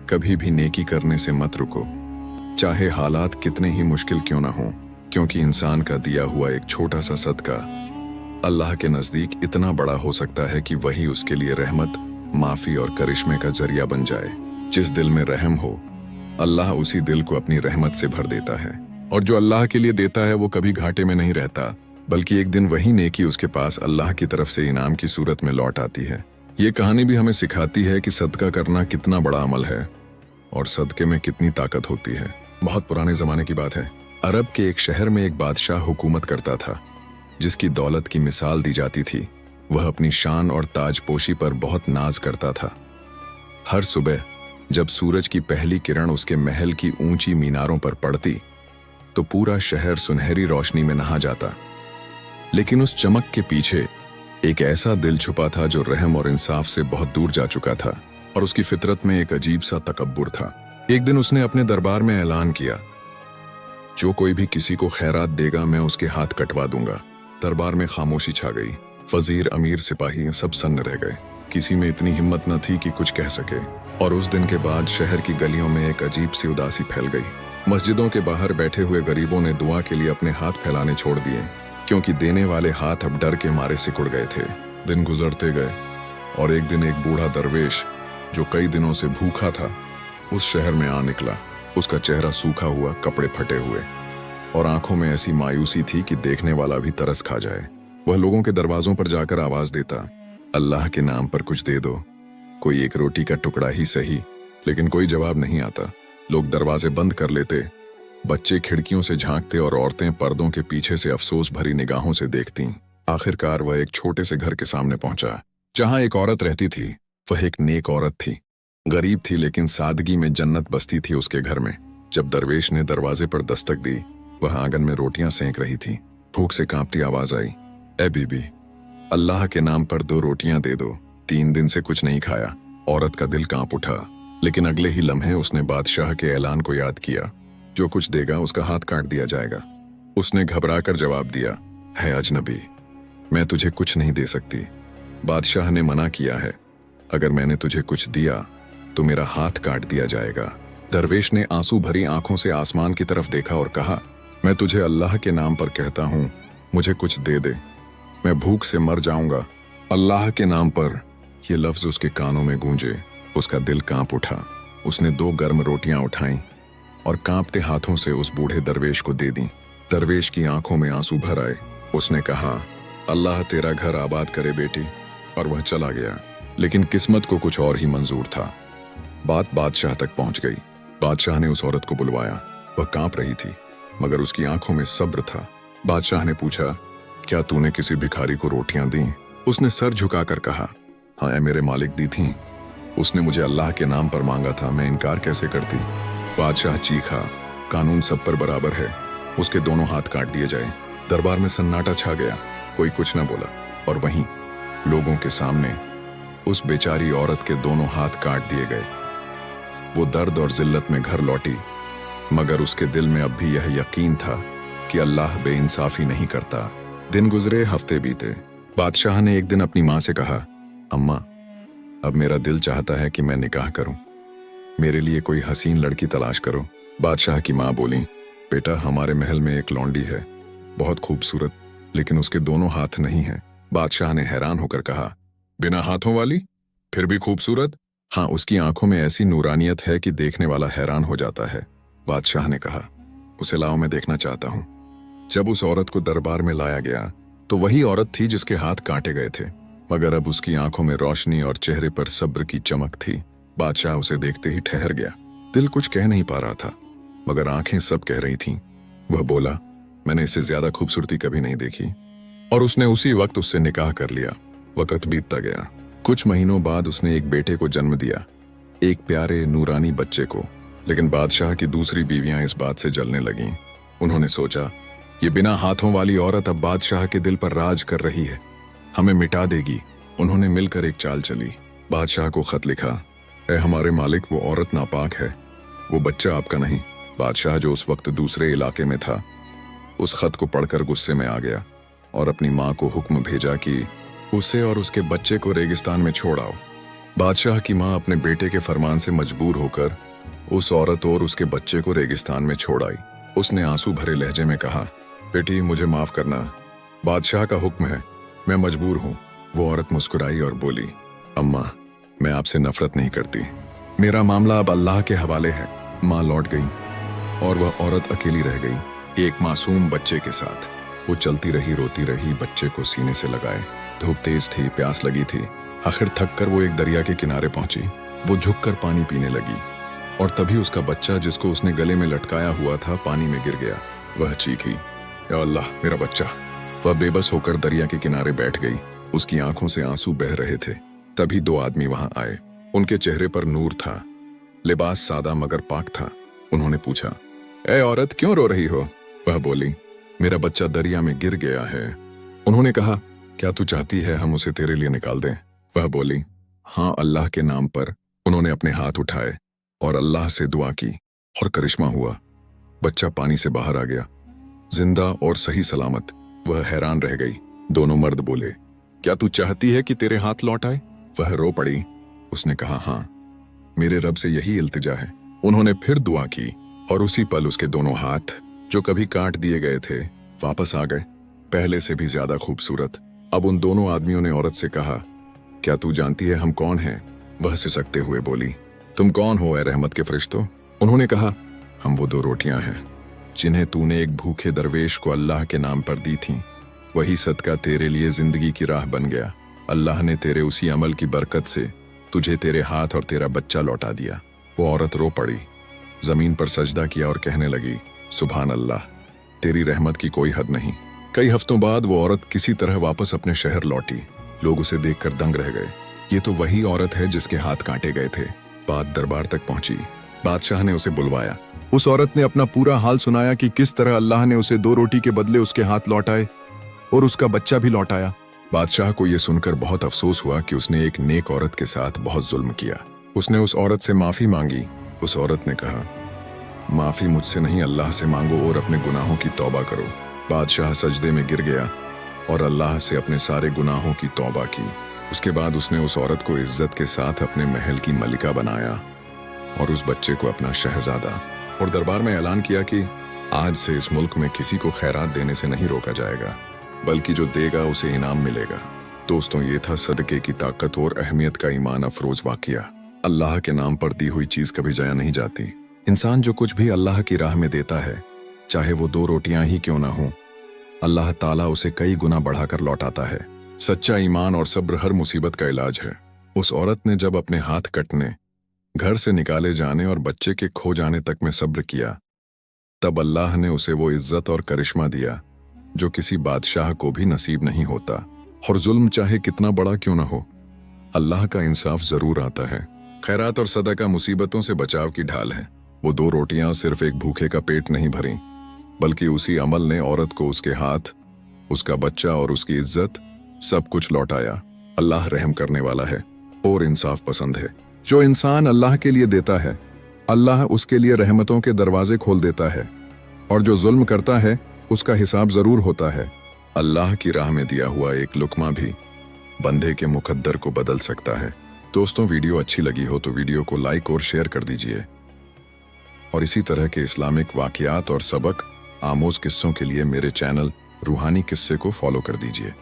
कभी भी नेकी करने से मत रुको, चाहे हालात कितने ही मुश्किल क्यों ना हों, क्योंकि इंसान का दिया हुआ एक छोटा सा सदका अल्लाह के नज़दीक इतना बड़ा हो सकता है कि वही उसके लिए रहमत, माफ़ी और करिश्मे का जरिया बन जाए। जिस दिल में रहम हो, अल्लाह उसी दिल को अपनी रहमत से भर देता है, और जो अल्लाह के लिए देता है वो कभी घाटे में नहीं रहता, बल्कि एक दिन वही नेकी उसके पास अल्लाह की तरफ से इनाम की सूरत में लौट आती है। ये कहानी भी हमें सिखाती है कि सदका करना कितना बड़ा अमल है और सदके में कितनी ताकत होती है। बहुत पुराने जमाने की बात है। अरब के एक शहर में एक बादशाह हुकूमत करता था, जिसकी दौलत की मिसाल दी जाती थी। वह अपनी शान और ताजपोशी पर बहुत नाज करता था। हर सुबह जब सूरज की पहली किरण उसके महल की ऊंची मीनारों पर पड़ती तो पूरा शहर सुनहरी रोशनी में नहा जाता। लेकिन उस चमक के पीछे एक ऐसा दिल छुपा था जो रहम और इंसाफ से बहुत दूर जा चुका था, और उसकी फितरत में एक अजीब सा तकब्बुर था। एक दिन उसने अपने दरबार में ऐलान किया, जो कोई भी किसी को खैरात देगा मैं उसके हाथ कटवा दूंगा। दरबार में खामोशी छा गई। वजीर, अमीर, सिपाही सब सन्न रह गए। किसी में इतनी हिम्मत न थी कि कुछ कह सके। और उस दिन के बाद शहर की गलियों में एक अजीब सी उदासी फैल गई। मस्जिदों के बाहर बैठे हुए गरीबों ने दुआ के लिए अपने हाथ फैलाने छोड़ दिए, क्योंकि देने वाले हाथ अब डर के मारे सिकुड़ गए थे। दिन गुजरते गए और एक दिन एक बूढ़ा दरवेश जो कई दिनों से भूखा था उस शहर में आ निकला। उसका चेहरा सूखा हुआ, कपड़े फटे हुए और आंखों में ऐसी मायूसी थी कि देखने वाला भी तरस खा जाए। वह लोगों के दरवाजों पर जाकर आवाज देता, अल्लाह के नाम पर कुछ दे दो, कोई एक रोटी का टुकड़ा ही सही। लेकिन कोई जवाब नहीं आता। लोग दरवाजे बंद कर लेते, बच्चे खिड़कियों से झांकते और औरतें पर्दों के पीछे से अफसोस भरी निगाहों से देखतीं। आखिरकार वह एक छोटे से घर के सामने पहुंचा, जहां एक औरत रहती थी। वह एक नेक औरत थी, गरीब थी, लेकिन सादगी में जन्नत बसती थी उसके घर में। जब दरवेश ने दरवाजे पर दस्तक दी, वह आंगन में रोटियां सेंक रही थी। भूख से कांपती आवाज आई, ए बीबी, अल्लाह के नाम पर 2 रोटियां दे दो, 3 दिन से कुछ नहीं खाया। औरत का दिल कांप उठा, लेकिन अगले ही लम्हे उसने बादशाह के ऐलान को याद किया, जो कुछ देगा उसका हाथ काट दिया जाएगा। उसने घबराकर जवाब दिया, है अजनबी, मैं तुझे कुछ नहीं दे सकती। बादशाह ने मना किया है, अगर मैंने तुझे कुछ दिया तो मेरा हाथ काट दिया जाएगा। दरवेश ने आंसू भरी आंखों से आसमान की तरफ देखा और कहा, मैं तुझे अल्लाह के नाम पर कहता हूँ, मुझे कुछ दे दे, मैं भूख से मर जाऊंगा। अल्लाह के नाम पर यह लफ्ज उसके कानों में गूंजे। उसका दिल कांप उठा। उसने 2 गर्म रोटियां उठाईं और कांपते हाथों से उस बूढ़े दरवेश को दे दी। दरवेश की आंखों में आंसू भर आए। उसने कहा, अल्लाह तेरा घर आबाद करे बेटी, और वह चला गया। लेकिन किस्मत को कुछ और ही मंजूर था। बात बादशाह तक पहुंच गई। बादशाह ने उस औरत को बुलवाया। वह कांप रही थी, मगर उसकी आंखों में सब्र था। बादशाह ने पूछा, क्या तूने किसी भिखारी को रोटियां दी? उसने सर झुकाकर कहा, हाँ ए मेरे मालिक, दी थी। उसने मुझे अल्लाह के नाम पर मांगा था, मैं इनकार कैसे करती। बादशाह चीखा, कानून सब पर बराबर है, उसके दोनों हाथ काट दिए जाए। दरबार में सन्नाटा छा गया। कोई कुछ न बोला, और वहीं लोगों के सामने उस बेचारी औरत के दोनों हाथ काट दिए गए। वो दर्द और जिल्लत में घर लौटी, मगर उसके दिल में अब भी यह यकीन था कि अल्लाह बेइंसाफी नहीं करता। दिन गुजरे, हफ्ते बीते। बादशाह ने एक दिन अपनी माँ से कहा, अम्मा, अब मेरा दिल चाहता है कि मैं निकाह करूं, मेरे लिए कोई हसीन लड़की तलाश करो। बादशाह की माँ बोली, बेटा, हमारे महल में एक लौंडी है, बहुत खूबसूरत, लेकिन उसके दोनों हाथ नहीं हैं। बादशाह ने हैरान होकर कहा, बिना हाथों वाली, फिर भी खूबसूरत? हाँ, उसकी आंखों में ऐसी नूरानियत है कि देखने वाला हैरान हो जाता है। बादशाह ने कहा, उसे लाओ, मैं देखना चाहता हूं। जब उस औरत को दरबार में लाया गया तो वही औरत थी जिसके हाथ काटे गए थे, मगर अब उसकी आंखों में रोशनी और चेहरे पर सब्र की चमक थी। बादशाह उसे देखते ही ठहर गया। दिल कुछ कह नहीं पा रहा था, मगर आंखें सब कह रही थीं। वह बोला, मैंने इससे ज्यादा खूबसूरती कभी नहीं देखी, और उसने उसी वक्त उससे निकाह कर लिया। वक्त बीतता गया। कुछ महीनों बाद उसने एक बेटे को जन्म दिया, एक प्यारे नूरानी बच्चे को। लेकिन बादशाह की दूसरी बीवियां इस बात से जलने लगीं। उन्होंने सोचा, ये बिना हाथों वाली औरत अब बादशाह के दिल पर राज कर रही है, हमें मिटा देगी। उन्होंने मिलकर एक चाल चली। बादशाह को खत लिखा, ए हमारे मालिक, वो औरत नापाक है, वो बच्चा आपका नहीं। बादशाह, जो उस वक्त दूसरे इलाके में था, उस खत को पढ़कर गुस्से में आ गया और अपनी माँ को हुक्म भेजा कि उसे और उसके बच्चे को रेगिस्तान में छोड़ आओ। बादशाह की माँ अपने बेटे के फरमान से मजबूर होकर उस औरत और उसके बच्चे को रेगिस्तान में छोड़ आई। उसने आंसू भरे लहजे में कहा, बेटी मुझे माफ करना, बादशाह का हुक्म है, मैं मजबूर हूँ। वो औरत मुस्कुराई और बोली, अम्मा मैं आपसे नफरत नहीं करती, मेरा मामला अब अल्लाह के हवाले है। माँ लौट गई और वह औरत अकेली रह गई, एक मासूम बच्चे के साथ। वो चलती रही, रोती रही, बच्चे को सीने से लगाए। धूप तेज थी, प्यास लगी थी। आखिर थक कर वो एक दरिया के किनारे पहुंची। वो झुककर पानी पीने लगी और तभी उसका बच्चा, जिसको उसने गले में लटकाया हुआ था, पानी में गिर गया। वह चीखी, या अल्लाह मेरा बच्चा। वह बेबस होकर दरिया के किनारे बैठ गई। उसकी आंखों से आंसू बह रहे थे। तभी दो आदमी वहां आए। उनके चेहरे पर नूर था, लिबास सादा मगर पाक था। उन्होंने पूछा, ए औरत क्यों रो रही हो? वह बोली, मेरा बच्चा दरिया में गिर गया है। उन्होंने कहा, क्या तू चाहती है हम उसे तेरे लिए निकाल दें? वह बोली, हाँ अल्लाह के नाम पर। उन्होंने अपने हाथ उठाए और अल्लाह से दुआ की और करिश्मा हुआ। बच्चा पानी से बाहर आ गया, जिंदा और सही सलामत। वह हैरान रह गई। दोनों मर्द बोले, क्या तू चाहती है कि तेरे हाथ लौट आए? वह रो पड़ी। उसने कहा, हाँ मेरे रब से यही इल्तिजा है। उन्होंने फिर दुआ की और उसी पल उसके दोनों हाथ, जो कभी काट दिए गए थे, वापस आ गए, पहले से भी ज्यादा खूबसूरत। अब उन दोनों आदमियों ने औरत से कहा, क्या तू जानती है हम कौन हैं? वह सिसकते हुए बोली, तुम कौन हो ए रहमत के फरिश्तों? उन्होंने कहा, हम वो दो रोटियां हैं जिन्हें तूने एक भूखे दरवेश को अल्लाह के नाम पर दी थीं। वही सदका तेरे लिए जिंदगी की राह बन गया। अल्लाह ने तेरे उसी अमल की बरकत से तुझे तेरे हाथ और तेरा बच्चा लौटा दिया। वो औरत रो पड़ी, जमीन पर सजदा किया और कहने लगी, सुभान अल्लाह, तेरी रहमत की कोई हद नहीं। कई हफ्तों बाद वो औरत किसी तरह वापस अपने शहर लौटी। लोग उसे देखकर दंग रह गए। ये तो वही औरत है जिसके हाथ काटे गए थे। बात दरबार तक पहुंची। बादशाह ने उसे बुलवाया। उस औरत ने अपना पूरा हाल सुनाया कि किस तरह अल्लाह ने उसे 2 रोटी के बदले उसके हाथ लौटाए और उसका बच्चा भी लौटाया। बादशाह को यह सुनकर बहुत अफसोस हुआ कि उसने एक नेक औरत के साथ बहुत जुल्म किया। उसने उस औरत से माफी मांगी। उस औरत ने कहा, माफी मुझसे नहीं, अल्लाह से मांगो और अपने गुनाहों की तौबा करो। बादशाह सजदे में गिर गया और अल्लाह से अपने सारे गुनाहों की तौबा की। उसके बाद उसने उस औरत को इज्जत के साथ अपने महल की मलिका बनाया और उस बच्चे को अपना शहजादा, और दरबार में ऐलान किया कि आज से इस मुल्क में किसी को खैरात देने से नहीं रोका जाएगा, बल्कि जो देगा उसे इनाम मिलेगा। दोस्तों, ये था सदके की ताकत और अहमियत का ईमान अफरोज वाकया। अल्लाह के नाम पर दी हुई चीज कभी जाया नहीं जाती। इंसान जो कुछ भी अल्लाह की राह में देता है, चाहे वो 2 रोटियां ही क्यों ना हो, अल्लाह ताला उसे कई गुना बढ़ाकर लौटाता है। सच्चा ईमान और सब्र हर मुसीबत का इलाज है। उस औरत ने जब अपने हाथ कटने, घर से निकाले जाने और बच्चे के खो जाने तक में सब्र किया, तब अल्लाह ने उसे वो इज्जत और करिश्मा दिया जो किसी बादशाह को भी नसीब नहीं होता। और जुल्म चाहे कितना बड़ा क्यों ना हो, अल्लाह का इंसाफ जरूर आता है। खैरात और सदका मुसीबतों से बचाव की ढाल है। वो 2 रोटियां सिर्फ एक भूखे का पेट नहीं भरी, बल्कि उसी अमल ने औरत को उसके हाथ, उसका बच्चा और उसकी इज्जत सब कुछ लौटाया। अल्लाह रहम करने वाला है और इंसाफ पसंद है। जो इंसान अल्लाह के लिए देता है, अल्लाह उसके लिए रहमतों के दरवाजे खोल देता है, और जो जुल्म करता है उसका हिसाब जरूर होता है। अल्लाह की राह में दिया हुआ एक लुकमा भी बंदे के मुकद्दर को बदल सकता है। दोस्तों, वीडियो अच्छी लगी हो तो वीडियो को लाइक और शेयर कर दीजिए, और इसी तरह के इस्लामिक वाकयात और सबक आमोज किस्सों के लिए मेरे चैनल रूहानी किस्से को फॉलो कर दीजिए।